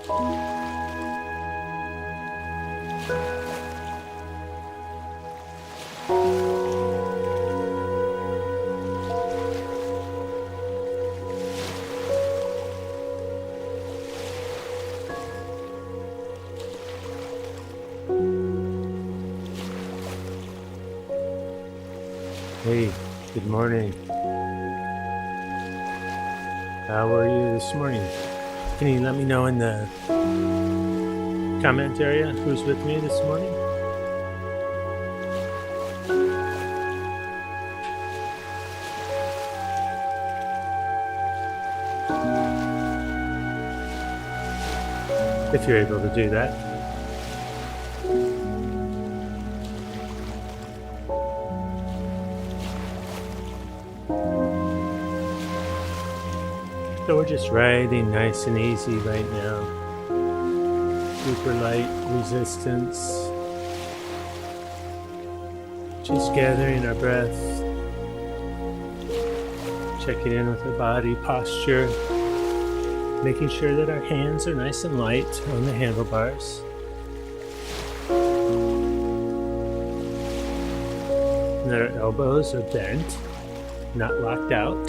Hey, good morning. How are you this morning? Can you let me know in the comment area who's with me this morning? If you're able to do that. So we're just riding nice and easy right now. Super light resistance. Just gathering our breath. Checking in with our body posture. Making sure that our hands are nice and light on the handlebars. And that our elbows are bent, not locked out,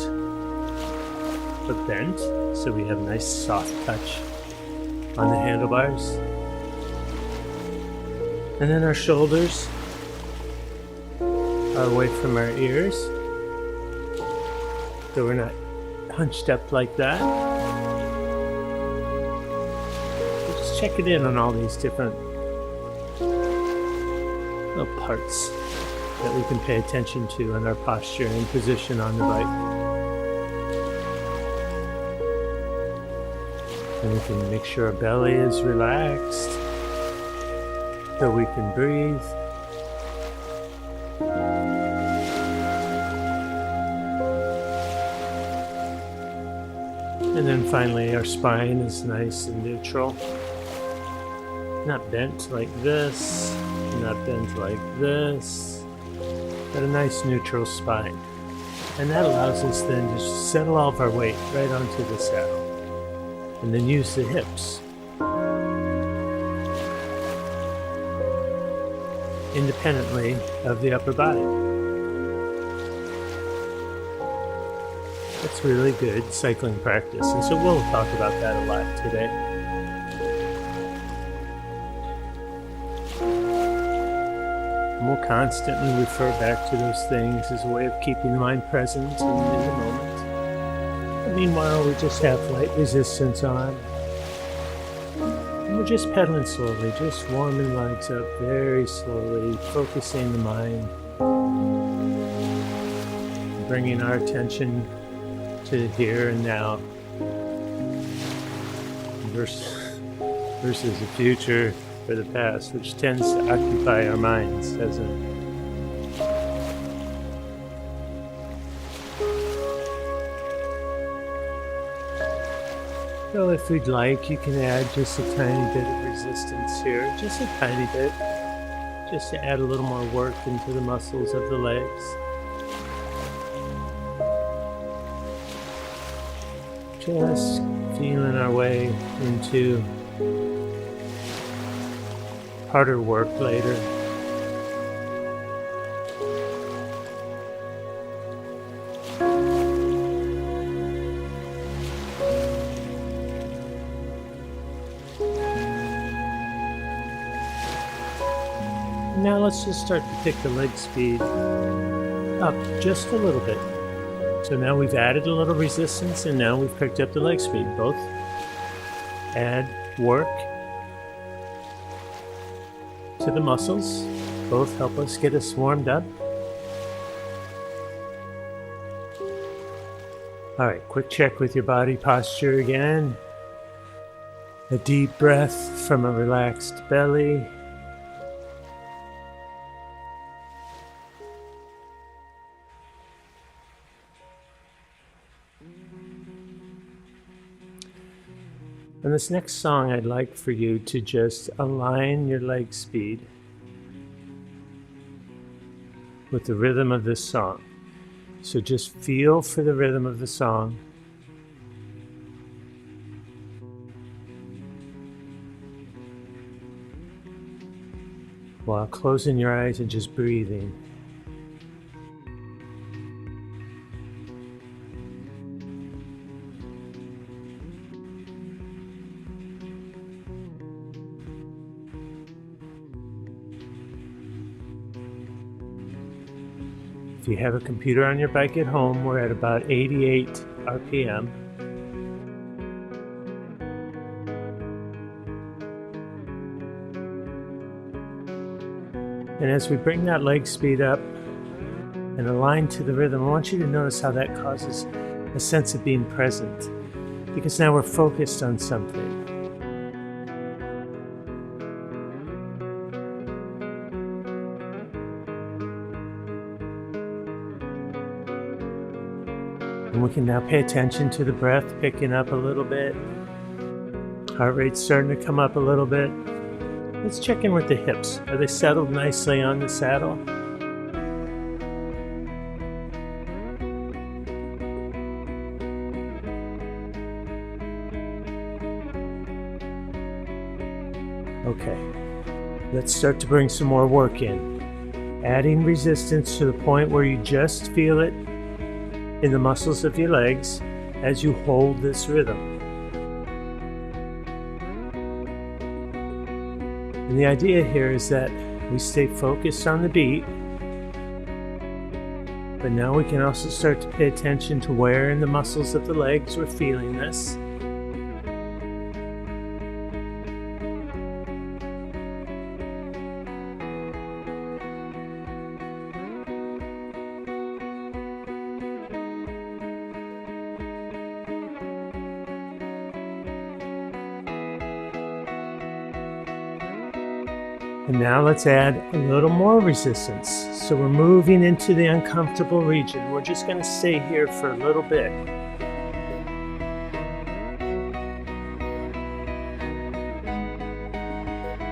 but bent, so we have a nice soft touch on the handlebars. And then our shoulders are away from our ears, so we're not hunched up like that. So just checking in on all these different little parts that we can pay attention to in our posture and position on the bike. And we can make sure our belly is relaxed so we can breathe. And then finally our spine is nice and neutral. Not bent like this, not bent like this, but a nice neutral spine. And that allows us then to settle all of our weight right onto the saddle. And then use the hips independently of the upper body. That's really good cycling practice, and so we'll talk about that a lot today. And we'll constantly refer back to those things as a way of keeping the mind present and in the moment. Meanwhile, we just have light resistance on. And we're just pedaling slowly, just warming legs up very slowly, focusing the mind, bringing our attention to here and now versus the future or the past, which tends to occupy our minds, doesn't it? So if we'd like, you can add just a tiny bit of resistance here, just a tiny bit, just to add a little more work into the muscles of the legs. Just feeling our way into harder work later. Now let's just start to pick the leg speed up just a little bit. So now we've added a little resistance and now we've picked up the leg speed. Both add work to the muscles. Both help us get us warmed up. All right, quick check with your body posture again. A deep breath from a relaxed belly. And this next song, I'd like for you to just align your leg speed with the rhythm of this song. So just feel for the rhythm of the song. while closing your eyes and just breathing. If you have a computer on your bike at home, we're at about 88 RPM. And as we bring that leg speed up and align to the rhythm, I want you to notice how that causes a sense of being present, because now we're focused on something. And we can now pay attention to the breath picking up a little bit. Heart rate's starting to come up a little bit. Let's check in with the hips. Are they settled nicely on the saddle? Okay, let's start to bring some more work in. Adding resistance to the point where you just feel it in the muscles of your legs as you hold this rhythm. And the idea here is that we stay focused on the beat, but now we can also start to pay attention to where in the muscles of the legs we're feeling this. And now let's add a little more resistance. So we're moving into the uncomfortable region. We're just going to stay here for a little bit.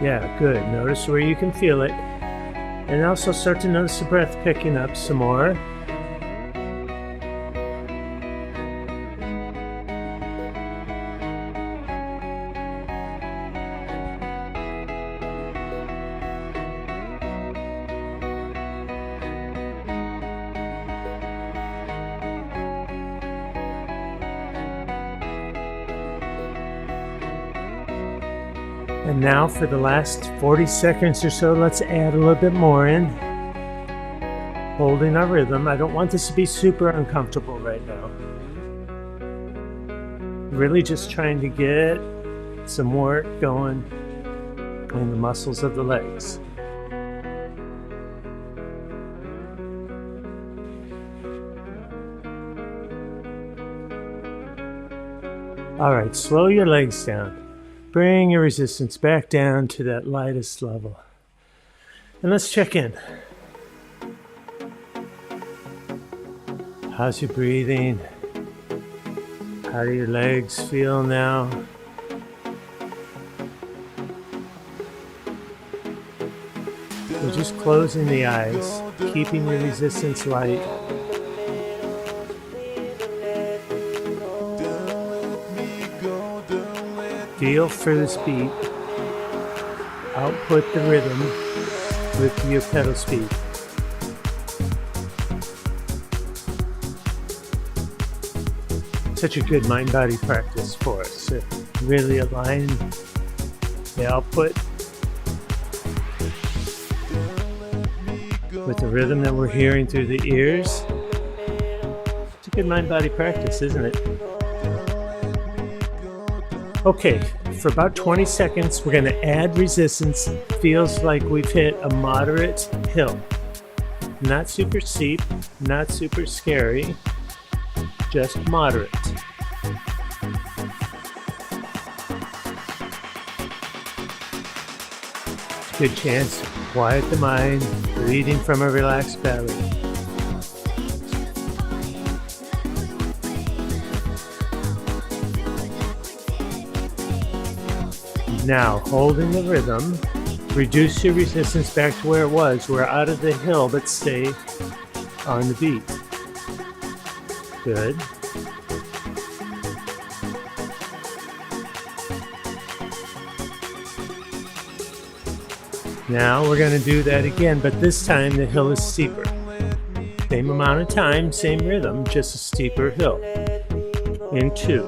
Yeah, good. Notice where you can feel it. And also start to notice the breath picking up some more. And now for the last 40 seconds or so, let's add a little bit more in. Holding our rhythm. I don't want this to be super uncomfortable right now. Really just trying to get some work going in the muscles of the legs. All right, slow your legs down. Bring your resistance back down to that lightest level. And let's check in. How's your breathing? How do your legs feel now? We're just closing the eyes, keeping your resistance light. Feel for this beat. Output the rhythm with your pedal speed. Such a good mind-body practice for us to really align the output with the rhythm that we're hearing through the ears. It's a good mind-body practice, isn't it? Okay, for about 20 seconds, we're going to add resistance. Feels like we've hit a moderate hill. Not super steep, not super scary, just moderate. Good chance to quiet the mind, breathing from a relaxed belly. Now, holding the rhythm, reduce your resistance back to where it was. We're out of the hill, but stay on the beat. Good. Now we're going to do that again, but this time the hill is steeper. Same amount of time, same rhythm, just a steeper hill. In 2,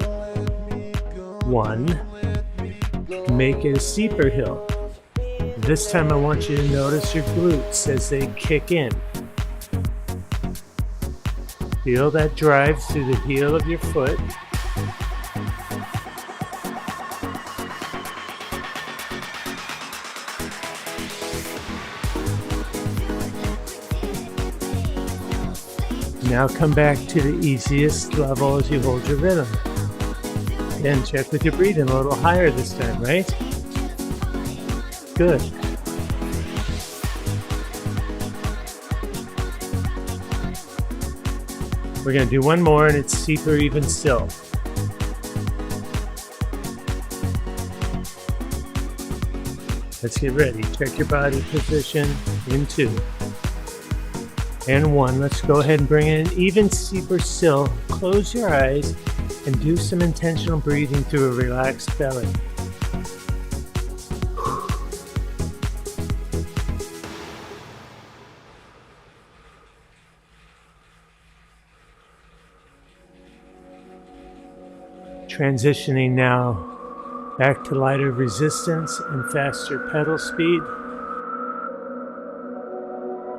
1, make it a steeper hill. This time I want you to notice your glutes as they kick in. Feel that drive through the heel of your foot. Now come back to the easiest level as you hold your rhythm. Again, check with your breathing a little higher this time, right? Good. We're going to do one more and it's steeper even still. Let's get ready. Check your body position in 2. And 1. Let's go ahead and bring it in even steeper still. Close your eyes and do some intentional breathing through a relaxed belly. Transitioning now back to lighter resistance and faster pedal speed.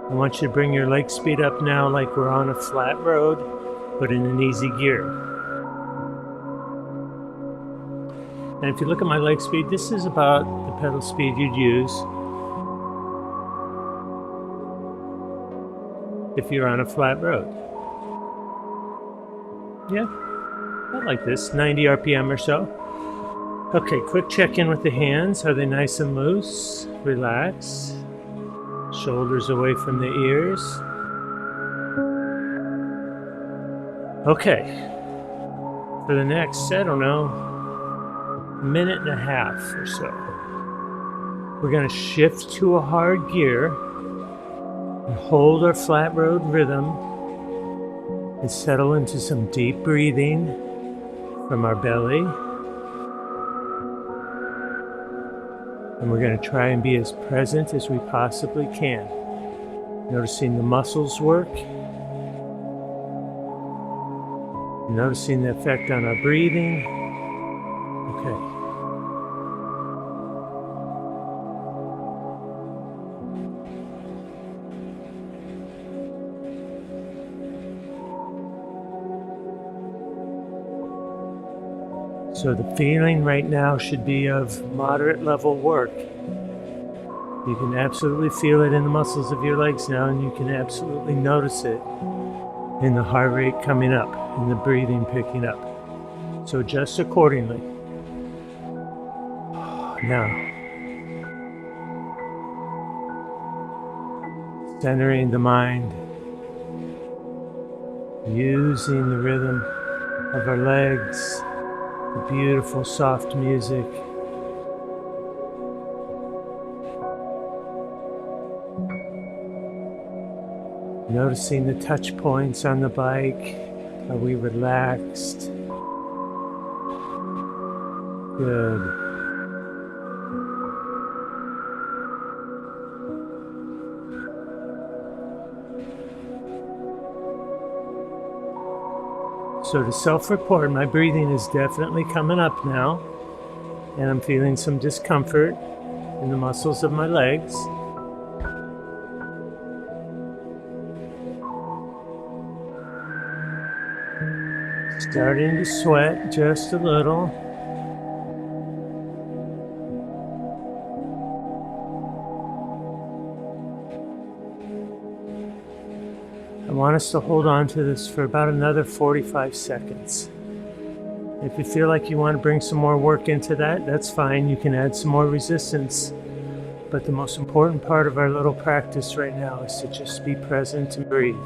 I want you to bring your leg speed up now like we're on a flat road, but in an easy gear. And if you look at my leg speed, this is about the pedal speed you'd use if you're on a flat road. Yeah, about like this, 90 RPM or so. Okay, quick check-in with the hands. Are they nice and loose? Relaxed. Shoulders away from the ears. Okay. For the next, I don't know, minute and a half or so, we're going to shift to a hard gear and hold our flat road rhythm and settle into some deep breathing from our belly. And we're going to try and be as present as we possibly can. Noticing the muscles work. Noticing the effect on our breathing. Okay. So the feeling right now should be of moderate level work. You can absolutely feel it in the muscles of your legs now, and you can absolutely notice it in the heart rate coming up and the breathing picking up. So adjust accordingly. Now, centering the mind, using the rhythm of our legs, the beautiful soft music. Noticing the touch points on the bike. Are we relaxed? Good. So to self-report, my breathing is definitely coming up now, and I'm feeling some discomfort in the muscles of my legs. Starting to sweat just a little. I want us to hold on to this for about another 45 seconds. If you feel like you want to bring some more work into that, that's fine. You can add some more resistance. But the most important part of our little practice right now is to just be present and breathe.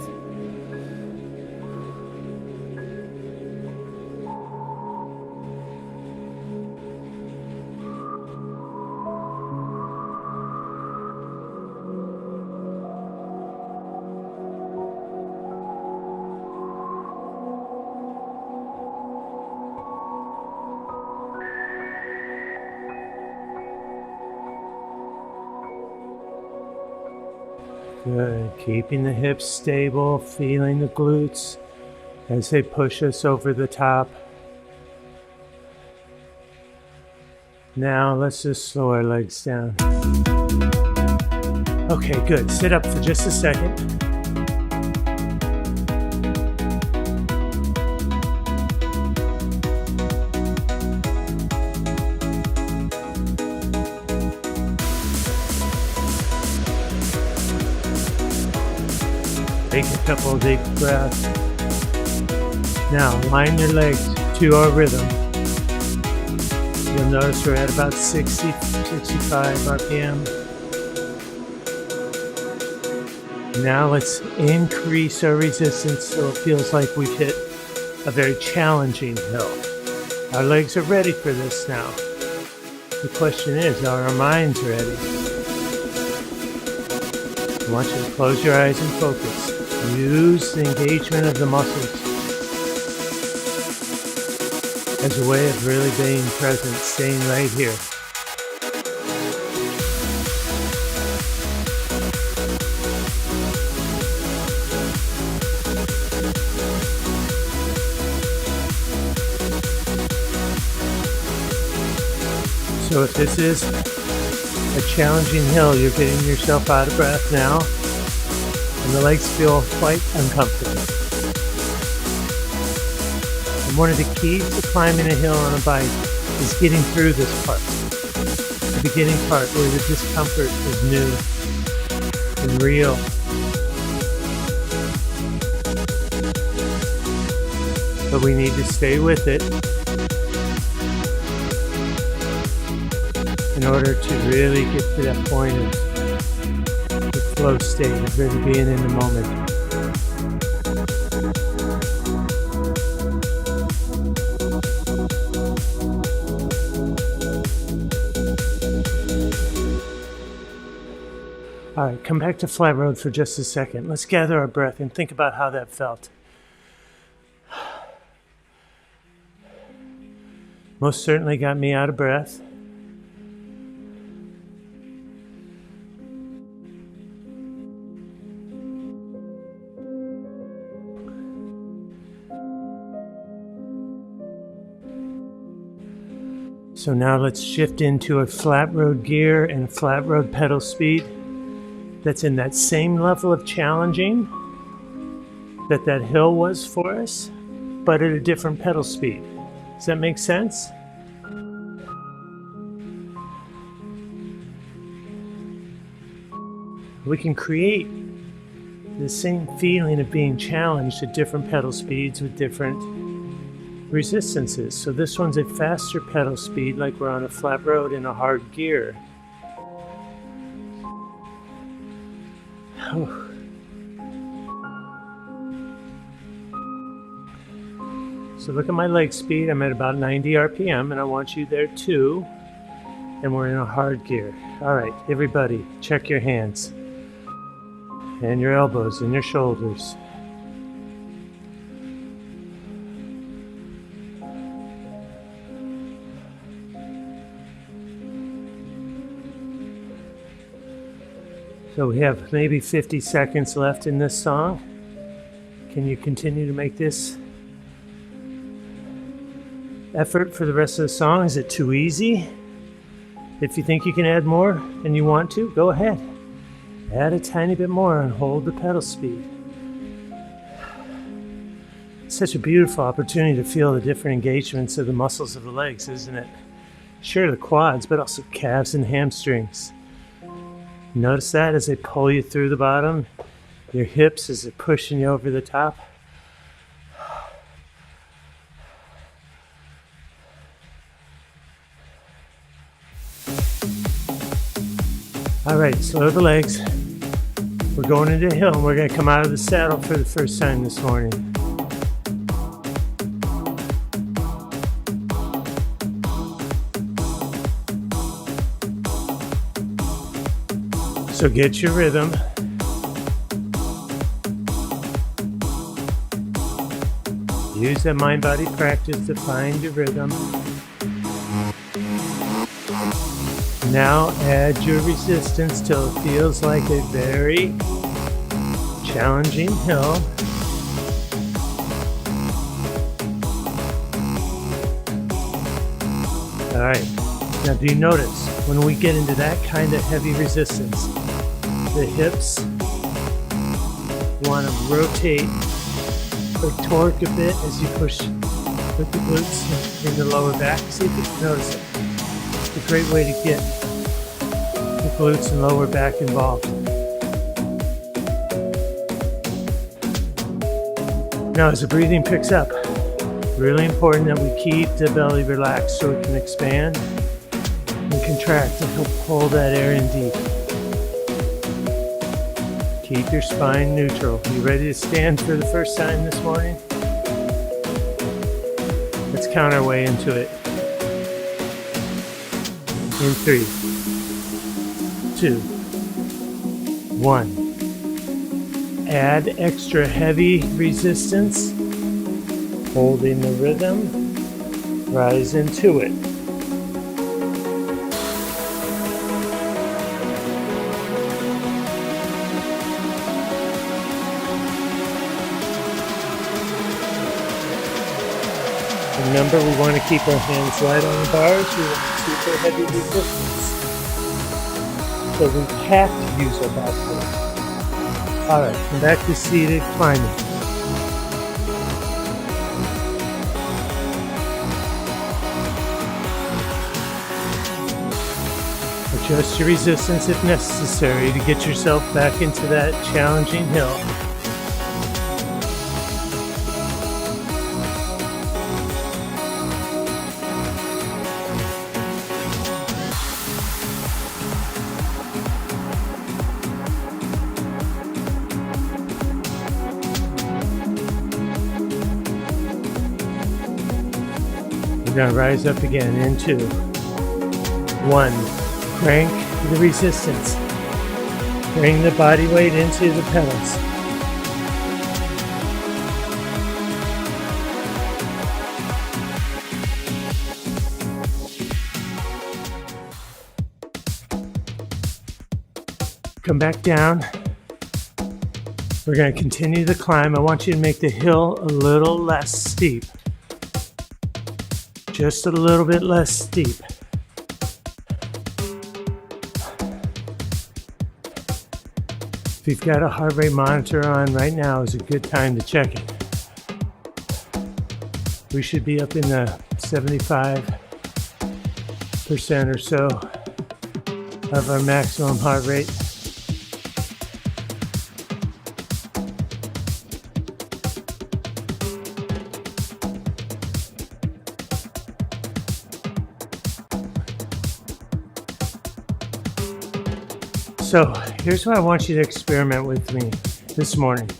Good. Keeping the hips stable, feeling the glutes as they push us over the top. Now let's just slow our legs down. Okay, good. Sit up for just a second. Take a couple of deep breaths. Now, line your legs to our rhythm. You'll notice we're at about 60, 65 RPM. Now let's increase our resistance so it feels like we've hit a very challenging hill. Our legs are ready for this now. The question is, are our minds ready? I want you to close your eyes and focus. Use the engagement of the muscles as a way of really being present, staying right here. So if this is a challenging hill, you're getting yourself out of breath now, and the legs feel quite uncomfortable. And one of the keys to climbing a hill on a bike is getting through this part. The beginning part where the discomfort is new and real. But we need to stay with it in order to really get to that point of the flow state of really being in the moment. All right, come back to flat road for just a second. Let's gather our breath and think about how that felt. Most certainly got me out of breath. So now let's shift into a flat road gear and a flat road pedal speed that's in that same level of challenging that that hill was for us, but at a different pedal speed. Does that make sense? We can create the same feeling of being challenged at different pedal speeds with different resistances. So this one's a faster pedal speed, like we're on a flat road in a hard gear. So look at my leg speed. I'm at about 90 RPM, and I want you there too. And we're in a hard gear. All right, everybody, check your hands and your elbows and your shoulders. So we have maybe 50 seconds left in this song. Can you continue to make this effort for the rest of the song? Is it too easy? If you think you can add more and you want to, go ahead. Add a tiny bit more and hold the pedal speed. It's such a beautiful opportunity to feel the different engagements of the muscles of the legs, isn't it? Sure, the quads, but also calves and hamstrings. Notice that as they pull you through the bottom, your hips as they're pushing you over the top. All right, slow the legs. We're going into a hill and we're going to come out of the saddle for the first time this morning. So get your rhythm. Use that mind-body practice to find your rhythm. Now add your resistance till it feels like a very challenging hill. All right, now do you notice when we get into that kind of heavy resistance, the hips want to rotate or torque a bit as you push with the glutes in the lower back. See if you can notice it. It's a great way to get the glutes and lower back involved. Now as the breathing picks up, really important that we keep the belly relaxed so it can expand and contract to help pull that air in deep. Keep your spine neutral. You ready to stand for the first time this morning? Let's count our way into it. In 3, 2, 1. Add extra heavy resistance. Holding the rhythm. Rise into it. Remember, we want to keep our hands light on the bars. We want to keep our heavy resistance. So we have to use our back foot. All right, come back to seated climbing. Adjust your resistance if necessary to get yourself back into that challenging hill. We're going to rise up again in 2, 1. Crank the resistance. Bring the body weight into the pedals. Come back down. We're going to continue the climb. I want you to make the hill a little less steep. Just a little bit less steep. If you've got a heart rate monitor on right now, is a good time to check it. We should be up in the 75% or so of our maximum heart rate. So here's what I want you to experiment with me this morning.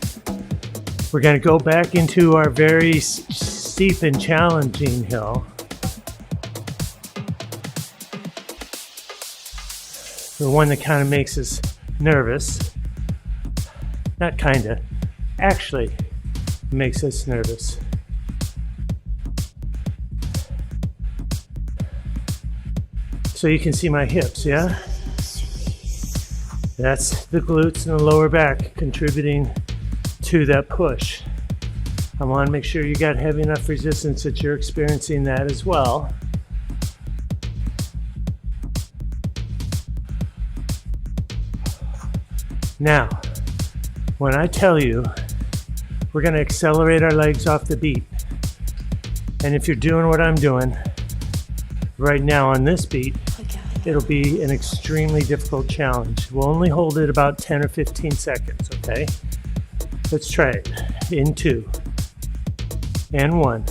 We're going to go back into our very steep and challenging hill. The one that kind of makes us nervous. Not kind of, actually makes us nervous. So you can see my hips, yeah? That's the glutes and the lower back contributing to that push. I want to make sure you got heavy enough resistance that you're experiencing that as well. Now, when I tell you, we're going to accelerate our legs off the beat. And if you're doing what I'm doing right now on this beat, it'll be an extremely difficult challenge. We'll only hold it about 10 or 15 seconds, okay? Let's try it. In 2 and 1.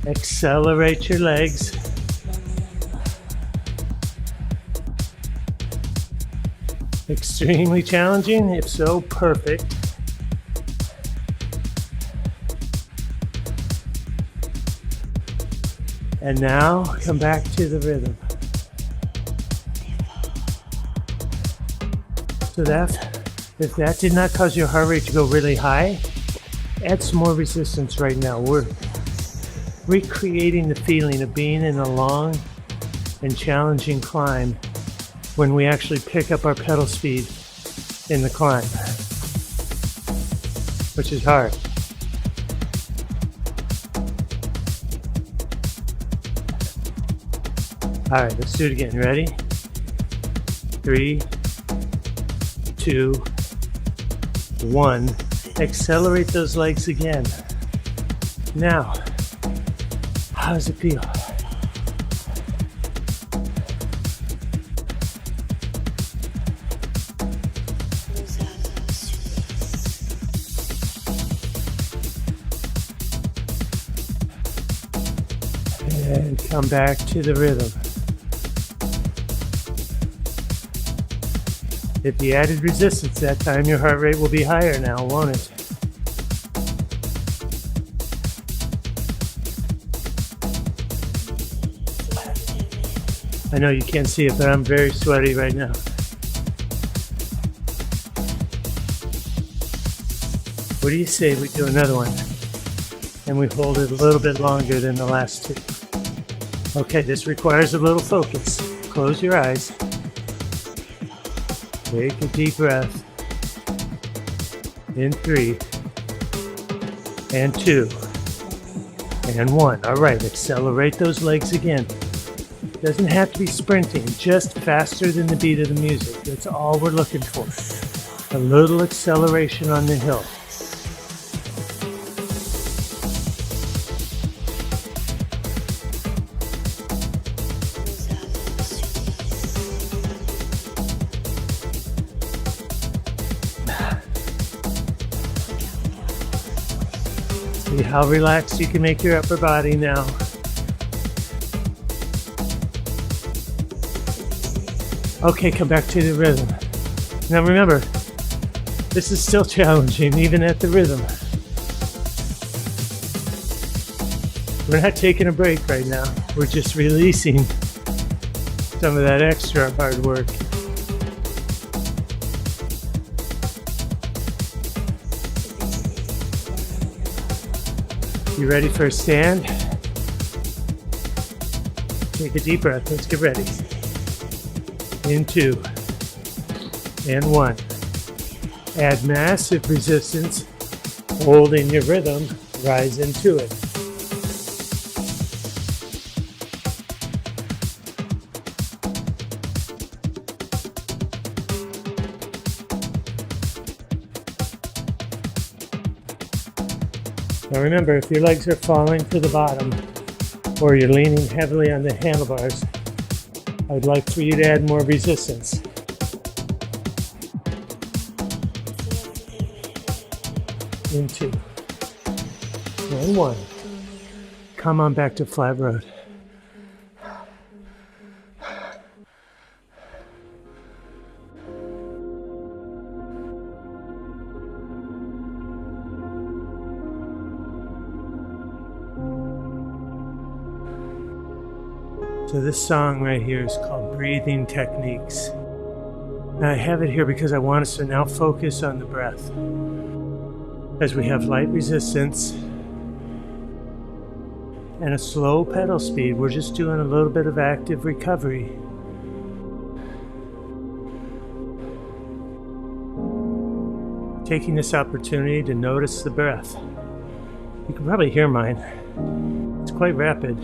Accelerate your legs. Extremely challenging? If so, perfect. And now, come back to the rhythm. So if that did not cause your heart rate to go really high, add some more resistance right now. We're recreating the feeling of being in a long and challenging climb when we actually pick up our pedal speed in the climb. which is hard. All right, let's do it again. Ready? 3, 2, 1. Accelerate those legs again. Now, how does it feel? And come back to the rhythm. If you added resistance that time, your heart rate will be higher now, won't it? I know you can't see it, but I'm very sweaty right now. What do you say we do another one? And we hold it a little bit longer than the last two. Okay, this requires a little focus. Close your eyes. Take a deep breath. In 3, and 2, and 1. All right, accelerate those legs again. Doesn't have to be sprinting, just faster than the beat of the music. That's all we're looking for. A little acceleration on the hill. See how relaxed you can make your upper body now. Okay, come back to the rhythm. Now remember, this is still challenging, even at the rhythm. We're not taking a break right now. We're just releasing some of that extra hard work. You ready for a stand? Take a deep breath. Let's get ready. In 2, and 1. Add massive resistance. Hold in your rhythm. Rise into it. Now remember, if your legs are falling to the bottom or you're leaning heavily on the handlebars, I would like for you to add more resistance. In 2, and 1. Come on back to flat road. So this song right here is called Breathing Techniques. And I have it here because I want us to now focus on the breath. As we have light resistance and a slow pedal speed, we're just doing a little bit of active recovery. Taking this opportunity to notice the breath. You can probably hear mine. It's quite rapid.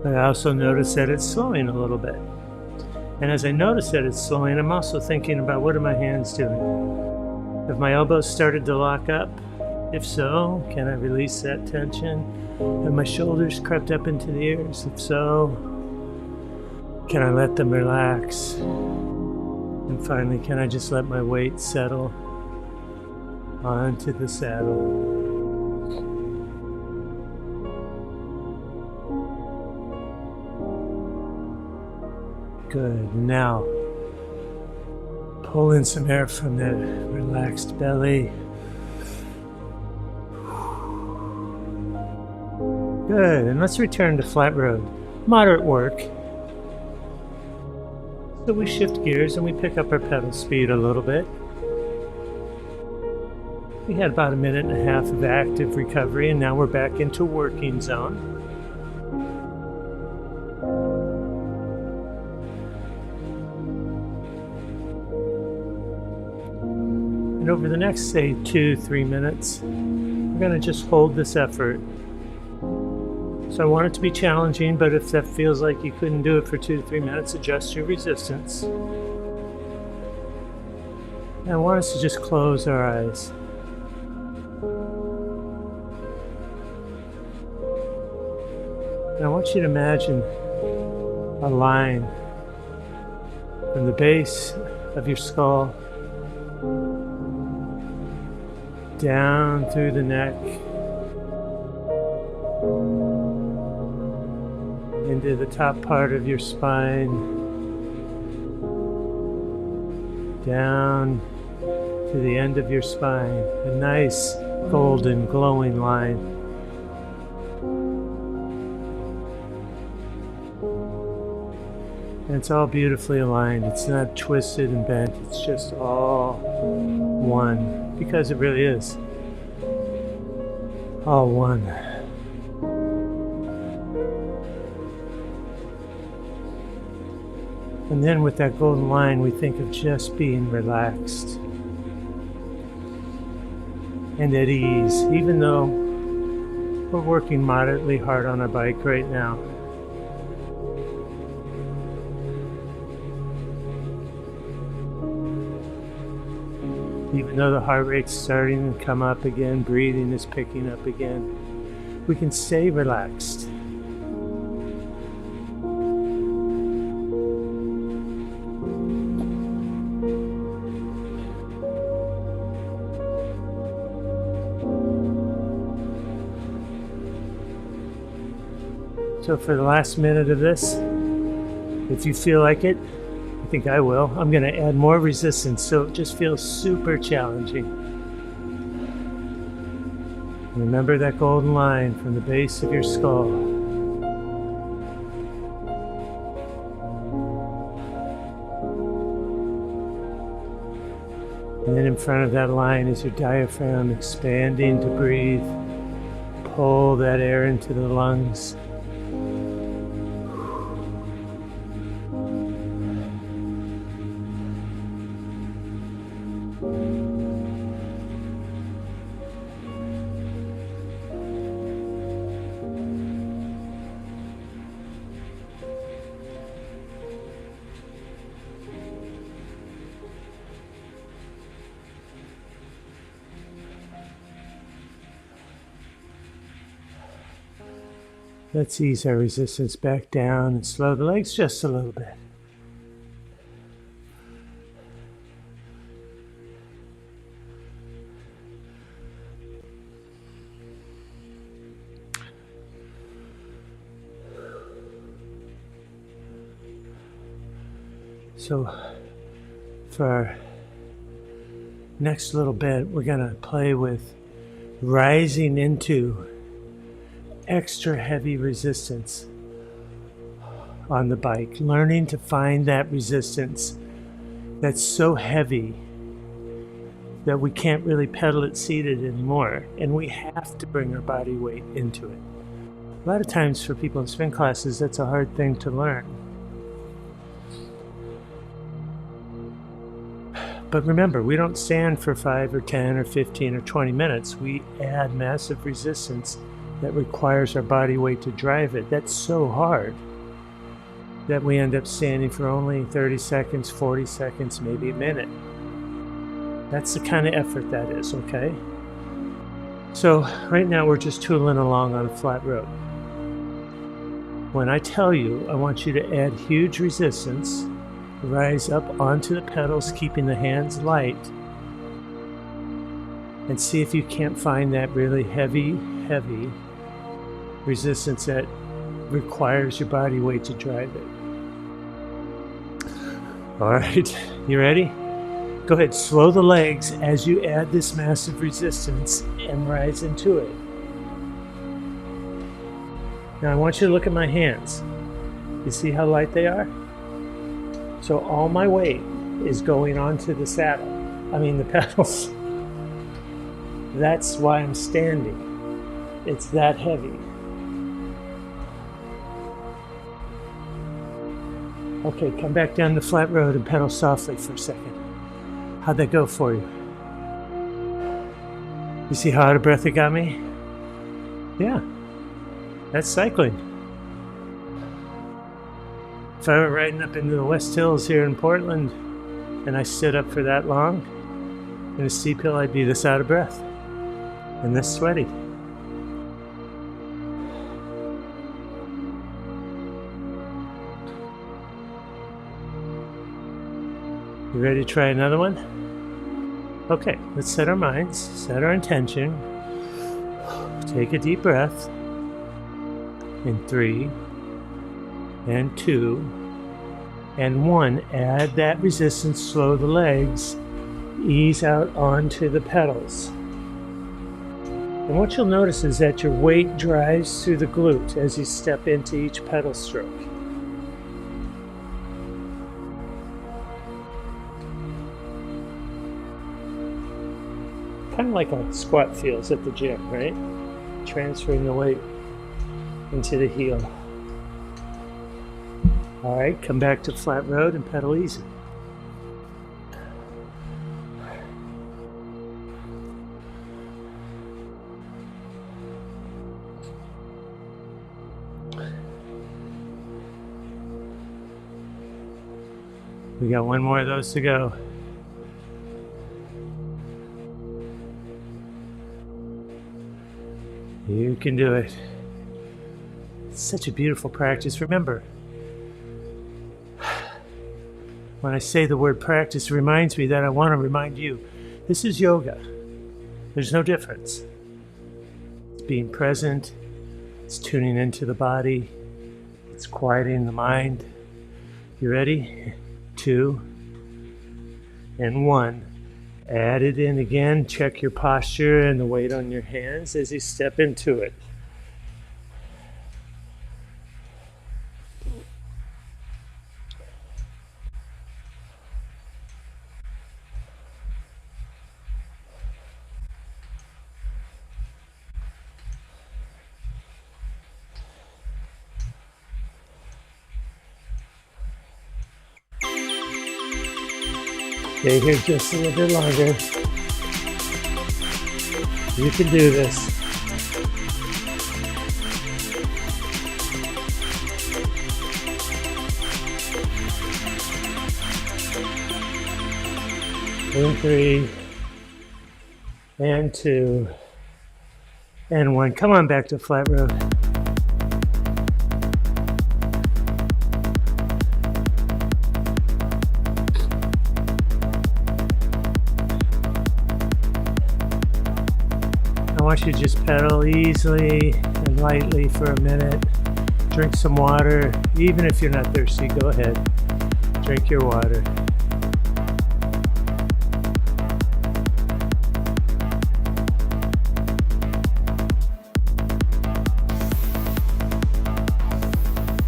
I also notice that it's slowing a little bit. And as I notice that it's slowing, I'm also thinking about what are my hands doing? Have my elbows started to lock up? If so, can I release that tension? Have my shoulders crept up into the ears? If so, can I let them relax? And finally, can I just let my weight settle onto the saddle? Good. Now, pull in some air from the relaxed belly. Good. And let's return to flat road. Moderate work. So we shift gears and we pick up our pedal speed a little bit. We had about a minute and a half of active recovery, and now we're back into working zone. And over the next, say, 2-3 minutes, we're going to just hold this effort. So I want it to be challenging, but if that feels like you couldn't do it for 2 to 3 minutes, adjust your resistance. And I want us to just close our eyes. And I want you to imagine a line from the base of your skull down through the neck into the top part of your spine, down to the end of your spine, a nice golden glowing line. And it's all beautifully aligned. It's not twisted and bent. It's just all one, because it really is all one. And then with that golden line, we think of just being relaxed and at ease, even though we're working moderately hard on our bike right now. Even though the heart rate's starting to come up again, breathing is picking up again, we can stay relaxed. So for the last minute of this, if you feel like it, I think I will, I'm going to add more resistance so it just feels super challenging. Remember that golden line from the base of your skull. And then in front of that line is your diaphragm expanding to breathe. Pull that air into the lungs. Let's ease our resistance back down and slow the legs just a little bit. So for our next little bit, we're going to play with rising into extra heavy resistance on the bike, learning to find that resistance that's so heavy that we can't really pedal it seated anymore, and we have to bring our body weight into it. A lot of times for people in spin classes, that's a hard thing to learn. But remember, we don't stand for 5 or 10 or 15 or 20 minutes. We add massive resistance that requires our body weight to drive it. That's so hard that we end up standing for only 30 seconds, 40 seconds, maybe a minute. That's the kind of effort that is, okay? So right now we're just tooling along on a flat road. When I tell you, I want you to add huge resistance, rise up onto the pedals, keeping the hands light, and see if you can't find that really heavy resistance that requires your body weight to drive it. All right, you ready? Go ahead, slow the legs as you add this massive resistance and rise into it. Now I want you to look at my hands. You see how light they are? So all my weight is going onto the saddle. I mean the pedals. That's why I'm standing. It's that heavy. Okay, come back down the flat road and pedal softly for a second. How'd that go for you? You see how out of breath it got me? Yeah, that's cycling. If I were riding up into the West Hills here in Portland and I stood up for that long in a steep hill, I'd be this out of breath and this sweaty. You ready to try another one? Okay, let's set our minds, set our intention. Take a deep breath. In 3, and 2, and 1. Add that resistance, slow the legs, ease out onto the pedals. And what you'll notice is that your weight drives through the glute as you step into each pedal stroke. Kind of like a squat feels at the gym, right? Transferring the weight into the heel. All right, come back to flat road and pedal easy. We got one more of those to go. You can do it. It's such a beautiful practice. Remember, when I say the word practice, it reminds me that I want to remind you, this is yoga. There's no difference. It's being present. It's tuning into the body. It's quieting the mind. You ready? 2, and 1. Add it in again. Check your posture and the weight on your hands as you step into it. Stay here just a little bit longer. You can do this. In 3, and 2, and 1. Come on back to flat road. I want you to just pedal easily and lightly for a minute. Drink some water. Even if you're not thirsty, go ahead. Drink your water.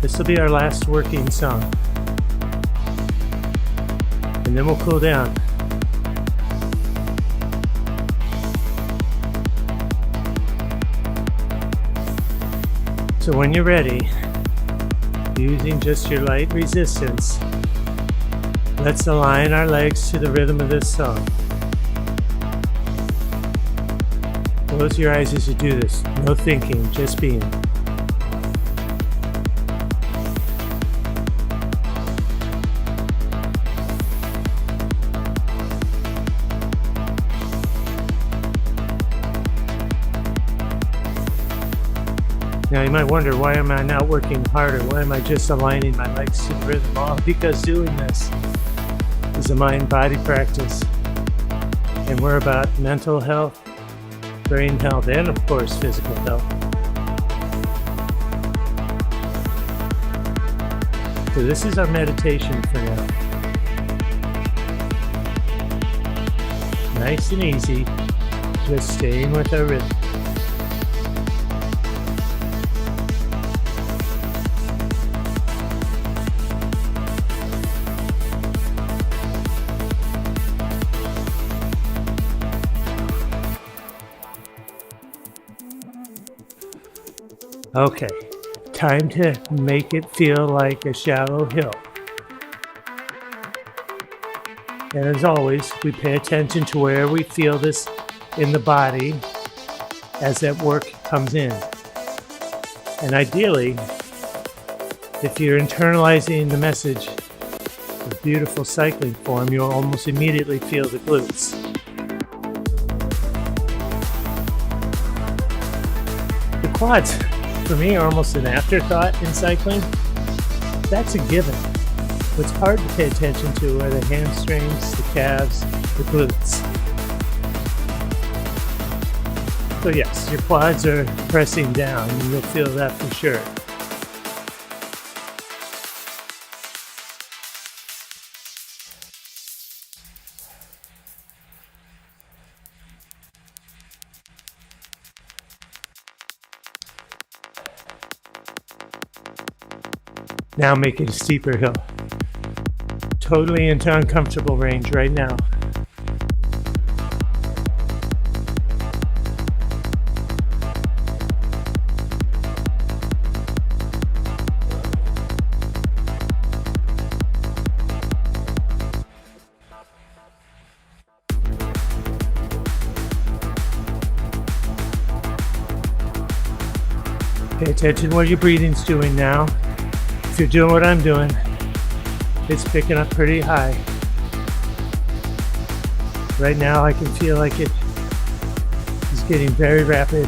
This will be our last working song. And then we'll cool down. So when you're ready, using just your light resistance, let's align our legs to the rhythm of this song. Close your eyes as you do this. No thinking, just being. Now you might wonder, why am I not working harder? Why am I just aligning my legs to the rhythm? All because doing this is a mind-body practice. And we're about mental health, brain health, and of course physical health. So this is our meditation for now. Nice and easy, just staying with our rhythm. Okay, time to make it feel like a shallow hill. And as always, we pay attention to where we feel this in the body as that work comes in. And ideally, if you're internalizing the message of beautiful cycling form, you'll almost immediately feel the glutes. The quads, for me, are almost an afterthought in cycling. That's a given. What's hard to pay attention to are the hamstrings, the calves, the glutes. So yes, your quads are pressing down, and you'll feel that for sure. Now make it a steeper hill. Totally into uncomfortable range right now. Pay attention to what your breathing's doing now. If you're doing what I'm doing, it's picking up pretty high. Right now I can feel like it is getting very rapid.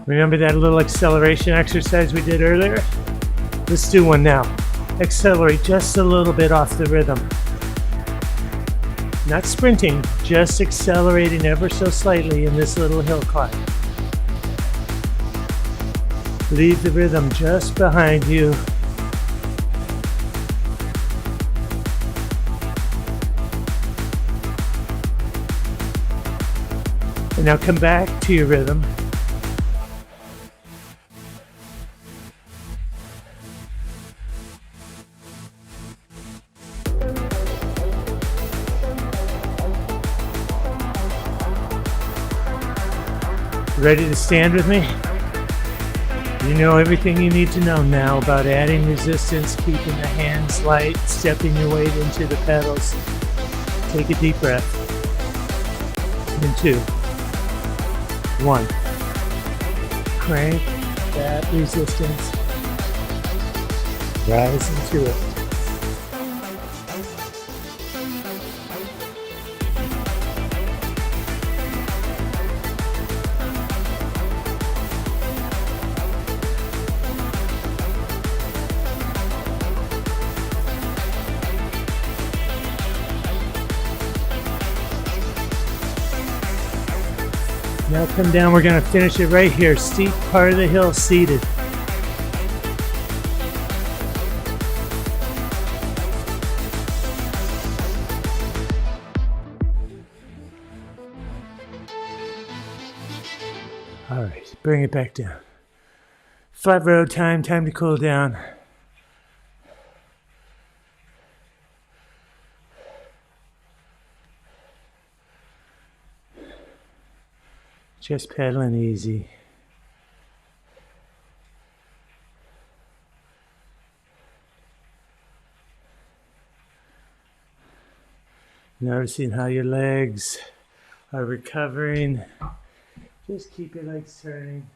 Remember that little acceleration exercise we did earlier? Let's do one now. Accelerate just a little bit off the rhythm. Not sprinting, just accelerating ever so slightly in this little hill climb. Leave the rhythm just behind you. And now come back to your rhythm. Ready to stand with me? You know everything you need to know now about adding resistance, keeping the hands light, stepping your weight into the pedals. Take a deep breath. In 2, 1. Crank that resistance. Rise into it. Now come down, we're going to finish it right here. Steep part of the hill, seated. All right, bring it back down. Flat road time to cool down. Just pedaling easy. Noticing how your legs are recovering. Just keep your legs turning.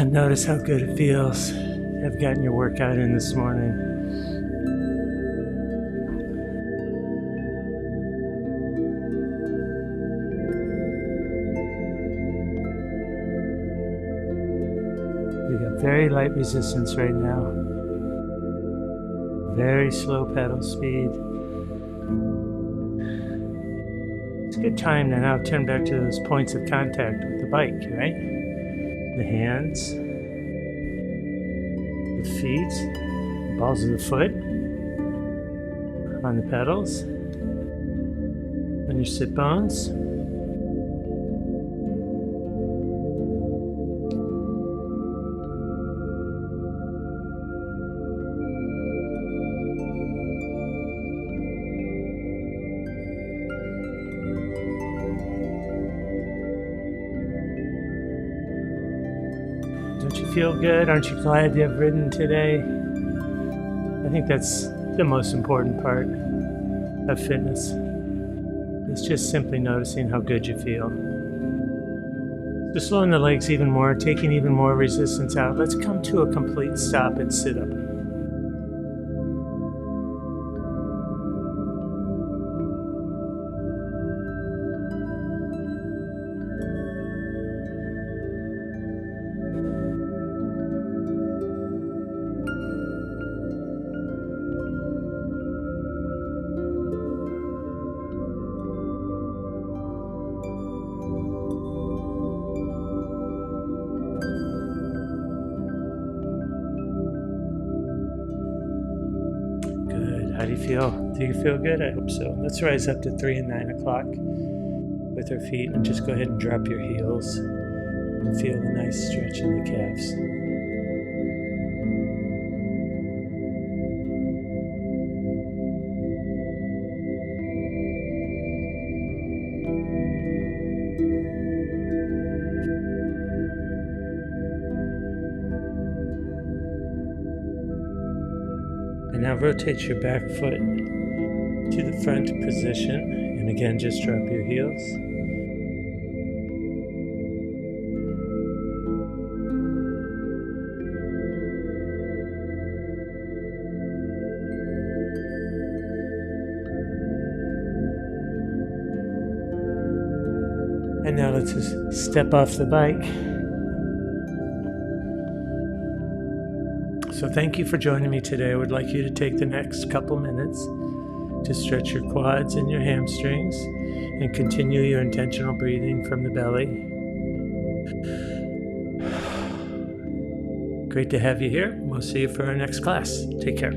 Notice how good it feels. I've gotten your workout in this morning. We got very light resistance right now. Very slow pedal speed. It's a good time to now turn back to those points of contact with the bike, right? The hands, the feet, the balls of the foot on the pedals. on your sit bones. Don't you feel good? Aren't you glad you have ridden today? I think that's the most important part of fitness. It's just simply noticing how good you feel. So slowing the legs even more, taking even more resistance out. Let's come to a complete stop and sit up. How do you feel? Do you feel good? I hope so. Let's rise up to 3 and 9 o'clock with our feet and just go ahead and drop your heels and feel the nice stretch in the calves. And now rotate your back foot to the front position. And again, just drop your heels. And now let's just step off the bike. So thank you for joining me today. I would like you to take the next couple minutes to stretch your quads and your hamstrings and continue your intentional breathing from the belly. Great to have you here. We'll see you for our next class. Take care.